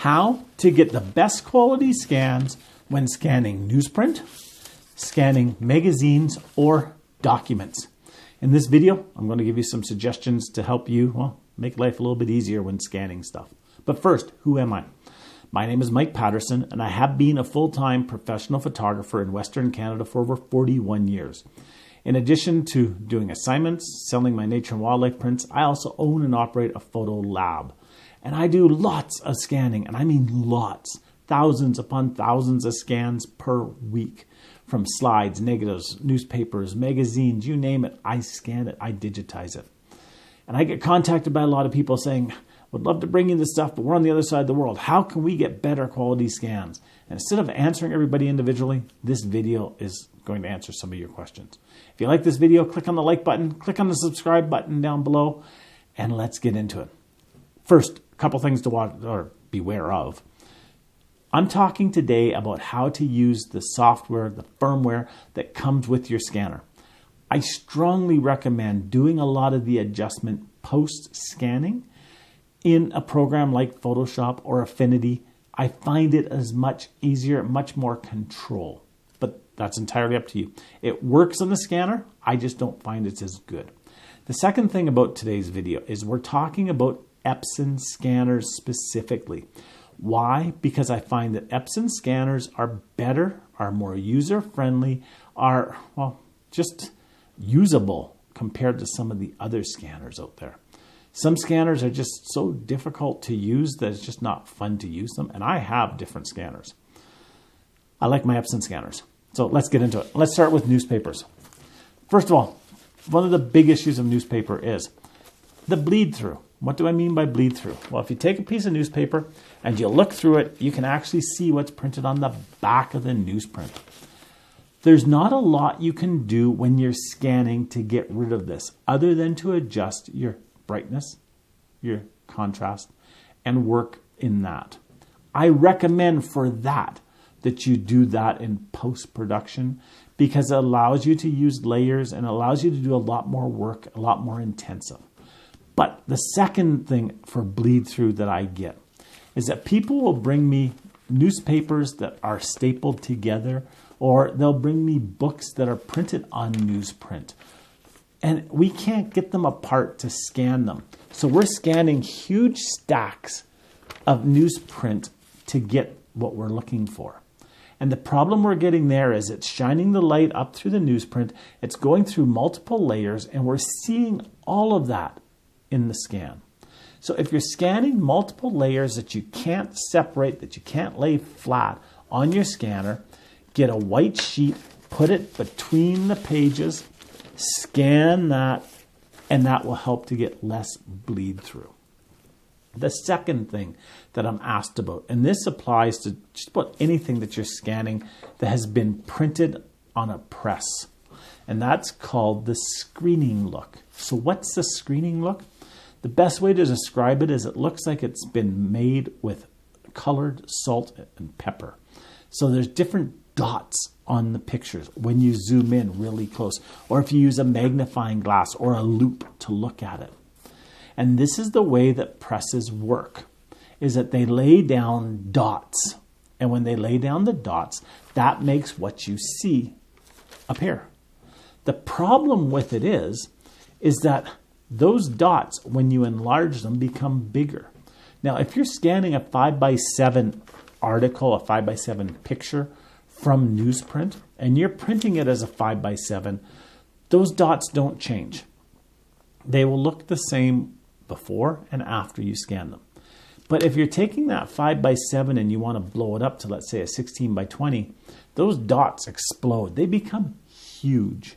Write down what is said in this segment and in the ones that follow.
how to get the best quality scans when scanning newsprint, scanning magazines, or documents. In this video, I'm going to give you some suggestions to help you, make life a little bit easier when scanning stuff. But first, who am I? My name is Mike Patterson, and I have been a full-time professional photographer in Western Canada for over 41 years. In addition to doing assignments, selling my nature and wildlife prints, I also own and operate a photo lab. And I do lots of scanning, and I mean lots, thousands upon thousands of scans per week. From slides, negatives, newspapers, magazines, you name it, I scan it, I digitize it. And I get contacted by a lot of people saying, would love to bring you this stuff, but we're on the other side of the world. How can we get better quality scans? And instead of answering everybody individually, this video is going to answer some of your questions. If you like this video, click on the like button, click on the subscribe button down below, and let's get into it. First, a couple things to watch or beware of. I'm talking today about how to use the software, the firmware that comes with your scanner. I strongly recommend doing a lot of the adjustment post-scanning in a program like Photoshop or Affinity. I find it as much easier, much more control, but that's entirely up to you. It works on the scanner, I just don't find it's as good. The second thing about today's video is we're talking about Epson scanners specifically. Why? Because I find that Epson scanners are better, are more user-friendly, are, just usable compared to some of the other scanners out there. Some scanners are just so difficult to use that it's just not fun to use them, and I have different scanners. I like my Epson scanners. So let's get into it. Let's start with newspapers. First of all, one of the big issues of newspaper is the bleed through. What do I mean by bleed through? Well, if you take a piece of newspaper and you look through it, you can actually see what's printed on the back of the newsprint. There's not a lot you can do when you're scanning to get rid of this, other than to adjust your brightness, your contrast, and work in that. I recommend for that you do that in post-production because it allows you to use layers and allows you to do a lot more work, a lot more intensive. But the second thing for bleed through that I get is that people will bring me newspapers that are stapled together, or they'll bring me books that are printed on newsprint. And we can't get them apart to scan them. So we're scanning huge stacks of newsprint to get what we're looking for. And the problem we're getting there is it's shining the light up through the newsprint, it's going through multiple layers, and we're seeing all of that in the scan. So if you're scanning multiple layers that you can't separate, that you can't lay flat on your scanner, get a white sheet, put it between the pages, scan that, and that will help to get less bleed through. The second thing that I'm asked about, and this applies to just about anything that you're scanning that has been printed on a press, and that's called the screening look. So what's the screening look? The best way to describe it is it looks like it's been made with colored salt and pepper. So there's different dots on the pictures when you zoom in really close, or if you use a magnifying glass or a loupe to look at it. And this is the way that presses work, is that they lay down dots. And when they lay down the dots, that makes what you see appear. The problem with it is that those dots, when you enlarge them, become bigger. Now, if you're scanning a 5x7 article, a 5x7 picture from newsprint, and you're printing it as a 5x7, those dots don't change. They will look the same before and after you scan them. But if you're taking that 5x7 and you want to blow it up to, let's say, a 16x20, those dots explode. They become huge.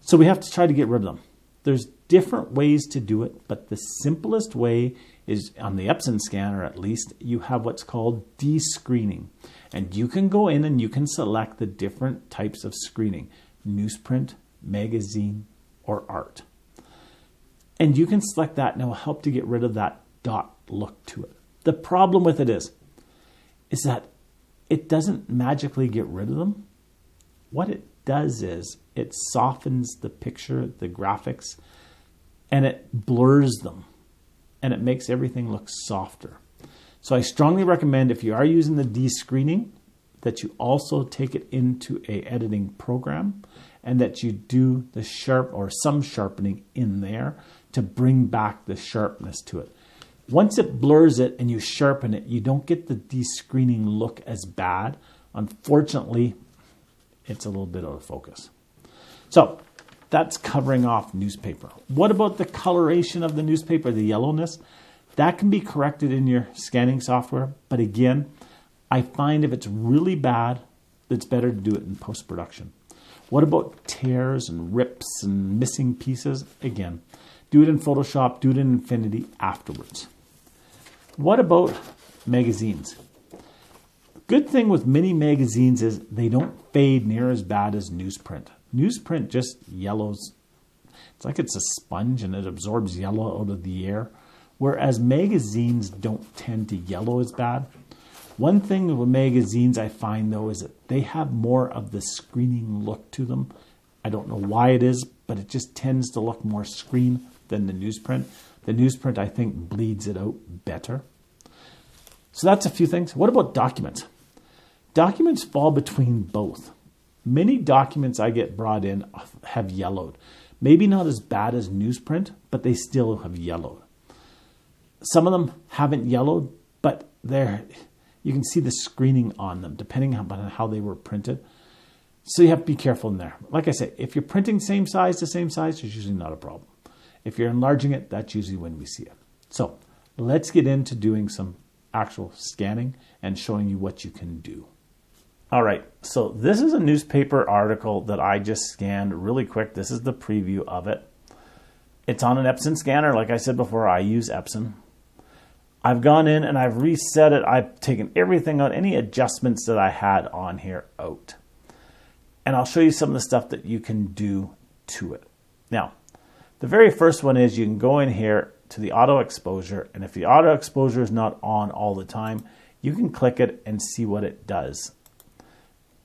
So we have to try to get rid of them. There's different ways to do it, but the simplest way is, on the Epson scanner at least, you have what's called descreening. And you can go in and you can select the different types of screening: newsprint, magazine, or art. And you can select that and it will help to get rid of that dot look to it. The problem with it is that it doesn't magically get rid of them. What it does is it softens the picture, the graphics, and it blurs them, and it makes everything look softer. So I strongly recommend, if you are using the descreening, that you also take it into a editing program and that you do the some sharpening in there to bring back the sharpness to it. Once it blurs it and you sharpen it, you don't get the descreening look as bad. Unfortunately, it's a little bit out of focus. So that's covering off newspaper. What about the coloration of the newspaper, the yellowness? That can be corrected in your scanning software, but again, I find if it's really bad, it's better to do it in post-production. What about tears and rips and missing pieces? Again, do it in Photoshop, do it in Infinity afterwards. What about magazines? Good thing with mini magazines is they don't fade near as bad as newsprint. Newsprint just yellows. It's like it's a sponge and it absorbs yellow out of the air, whereas magazines don't tend to yellow as bad. One thing with magazines I find though is that they have more of the screening look to them. I don't know why it is, but it just tends to look more screen than the newsprint. The newsprint I think bleeds it out better. So that's a few things. What about documents? Documents fall between both. Many documents I get brought in have yellowed. Maybe not as bad as newsprint, but they still have yellowed. Some of them haven't yellowed, but you can see the screening on them, depending on how they were printed. So you have to be careful in there. Like I say, if you're printing same size to same size, it's usually not a problem. If you're enlarging it, that's usually when we see it. So let's get into doing some actual scanning and showing you what you can do. All right, so this is a newspaper article that I just scanned really quick. This is the preview of it. It's on an Epson scanner. Like I said before, I use Epson. I've gone in and I've reset it. I've taken everything out, any adjustments that I had on here out. And I'll show you some of the stuff that you can do to it. Now, the very first one is you can go in here to the auto exposure, and if the auto exposure is not on all the time, you can click it and see what it does.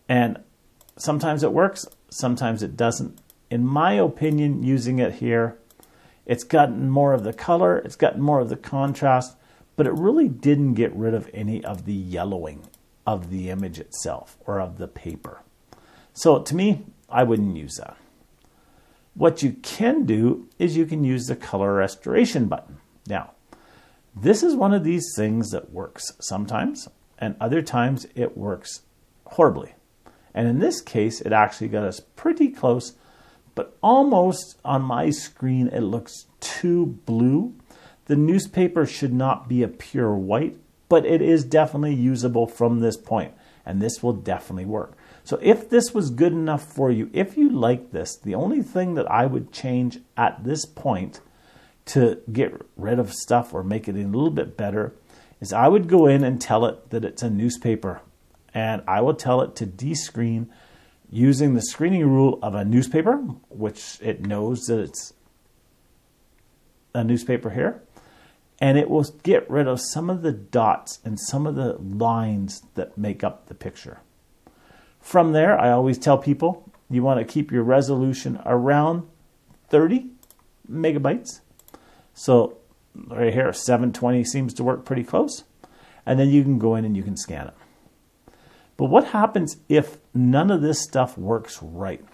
And sometimes it works, sometimes it doesn't. In my opinion, using it here, it's gotten more of the color, it's gotten more of the contrast, but it really didn't get rid of any of the yellowing of the image itself or of the paper. So to me, I wouldn't use that. What you can do is you can use the color restoration button. Now, this is one of these things that works sometimes, and other times it works horribly. And in this case, it actually got us pretty close, but almost on my screen, it looks too blue. The newspaper should not be a pure white, but it is definitely usable from this point, and this will definitely work. So if this was good enough for you, if you like this, the only thing that I would change at this point to get rid of stuff or make it a little bit better is I would go in and tell it that it's a newspaper. And I will tell it to descreen using the screening rule of a newspaper, which it knows that it's a newspaper here. And it will get rid of some of the dots and some of the lines that make up the picture. From there, I always tell people you want to keep your resolution around 30 megabytes. So right here, 720 seems to work pretty close. And then you can go in and you can scan it. But what happens if none of this stuff works right?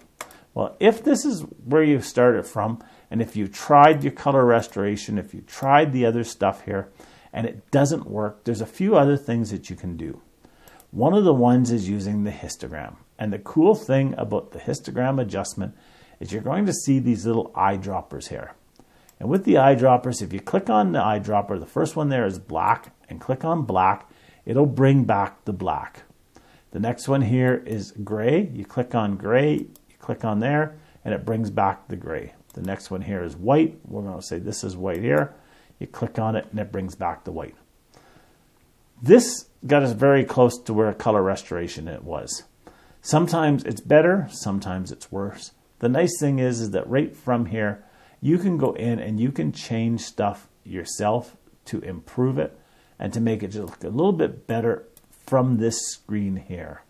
Well, if this is where you started from, and if you tried your color restoration, if you tried the other stuff here, and it doesn't work, there's a few other things that you can do. One of the ones is using the histogram. And the cool thing about the histogram adjustment is you're going to see these little eyedroppers here. And with the eyedroppers, if you click on the eyedropper, the first one there is black, and click on black, it'll bring back the black. The next one here is gray. You click on gray, you click on there, and it brings back the gray. The next one here is white. We're going to say this is white here. You click on it, and it brings back the white. This got us very close to where color restoration it was. Sometimes it's better, sometimes it's worse. The nice thing is that right from here, you can go in and you can change stuff yourself to improve it and to make it just look a little bit better from this screen here.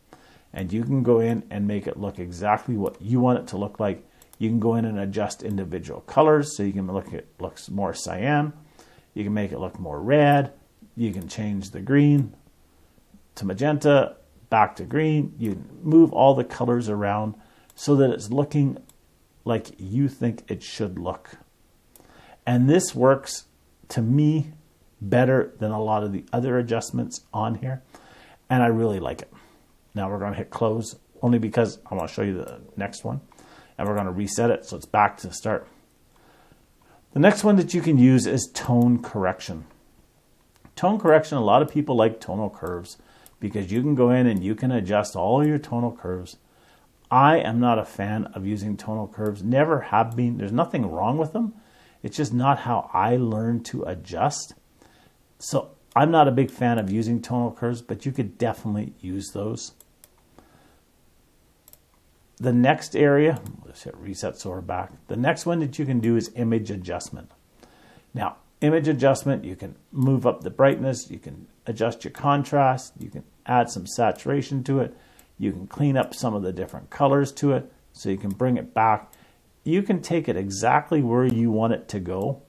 And you can go in and make it look exactly what you want it to look like. You can go in and adjust individual colors so you can look at it looks more cyan. You can make it look more red. You can change the green to magenta, back to green. You can move all the colors around so that it's looking like you think it should look. And this works, to me, better than a lot of the other adjustments on here. And I really like it. Now we're going to hit close, only because I want to show you the next one. And we're going to reset it so it's back to the start. The next one that you can use is tone correction. Tone correction, a lot of people like tonal curves because you can go in and you can adjust all your tonal curves. I am not a fan of using tonal curves, never have been. There's nothing wrong with them. It's just not how I learned to adjust. So I'm not a big fan of using tonal curves, but you could definitely use those. The next area, let's hit reset so we're back. The next one that you can do is image adjustment. Now, image adjustment, you can move up the brightness, you can adjust your contrast, you can add some saturation to it, you can clean up some of the different colors to it, so you can bring it back. You can take it exactly where you want it to go,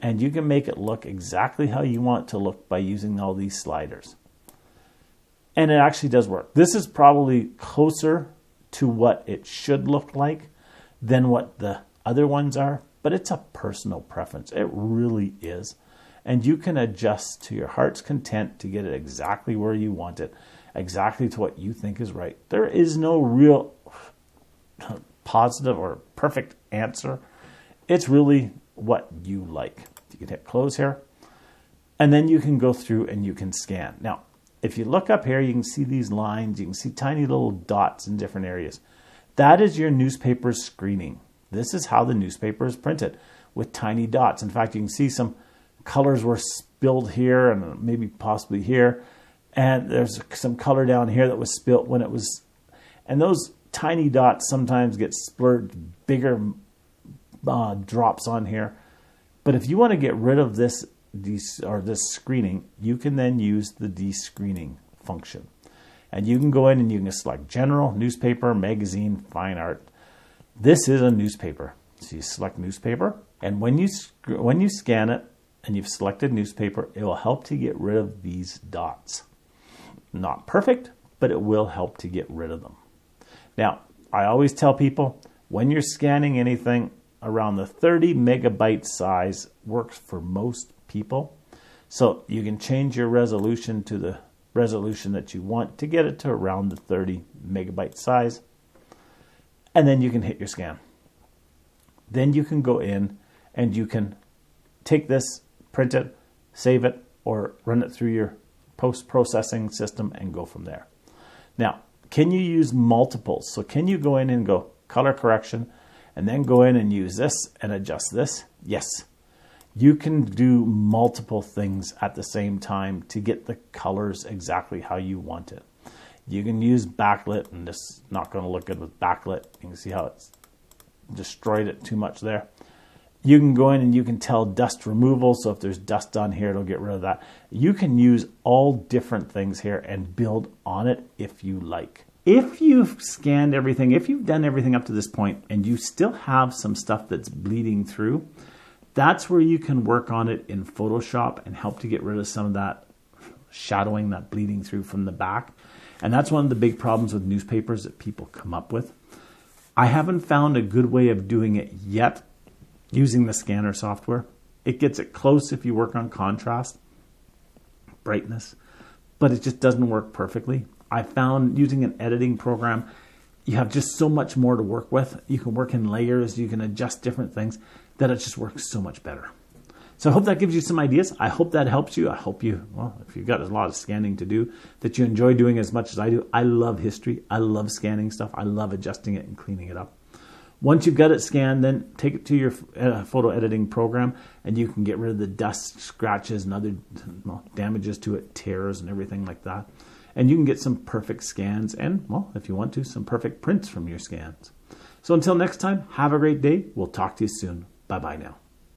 and you can make it look exactly how you want it to look by using all these sliders. And it actually does work. This is probably closer to what it should look like than what the other ones are, but it's a personal preference. It really is. And you can adjust to your heart's content to get it exactly where you want it, exactly to what you think is right. There is no real positive or perfect answer. It's really what you like. You can hit close here, and then you can go through and you can scan. Now, if you look up here, you can see these lines. You can see tiny little dots in different areas. That is your newspaper screening. This is how the newspaper is printed, with tiny dots. In fact, you can see some colors were spilled here and maybe possibly here. And there's some color down here that was spilled when it was. And those tiny dots sometimes get splurred, bigger drops on here. But if you want to get rid of this screening, you can then use the descreening function. And you can go in and you can select general, newspaper, magazine, fine art. This is a newspaper. So you select newspaper, and when you scan it and you've selected newspaper, it will help to get rid of these dots. Not perfect, but it will help to get rid of them. Now, I always tell people, when you're scanning anything, around the 30 megabyte size works for most people. So you can change your resolution to the resolution that you want to get it to around the 30 megabyte size. And then you can hit your scan. Then you can go in and you can take this, print it, save it, or run it through your post-processing system and go from there. Now, can you use multiples? So can you go in and go color correction and then go in and use this and adjust this? Yes. You can do multiple things at the same time to get the colors exactly how you want it. You can use backlit, and this is not going to look good with backlit. You can see how it's destroyed it too much there. You can go in and you can tell dust removal. So if there's dust on here, it'll get rid of that. You can use all different things here and build on it if you like. If you've scanned everything, if you've done everything up to this point and you still have some stuff that's bleeding through, that's where you can work on it in Photoshop and help to get rid of some of that shadowing, that bleeding through from the back. And that's one of the big problems with newspapers that people come up with. I haven't found a good way of doing it yet using the scanner software. It gets it close if you work on contrast, brightness, but it just doesn't work perfectly. I found using an editing program, you have just so much more to work with. You can work in layers, you can adjust different things, that it just works so much better. So I hope that gives you some ideas. I hope that helps you. I hope you, well, if you've got a lot of scanning to do, that you enjoy doing as much as I do. I love history. I love scanning stuff. I love adjusting it and cleaning it up. Once you've got it scanned, then take it to your photo editing program and you can get rid of the dust, scratches, and other damages to it, tears and everything like that. And you can get some perfect scans and, well, if you want to, some perfect prints from your scans. So until next time, have a great day. We'll talk to you soon. Bye-bye now.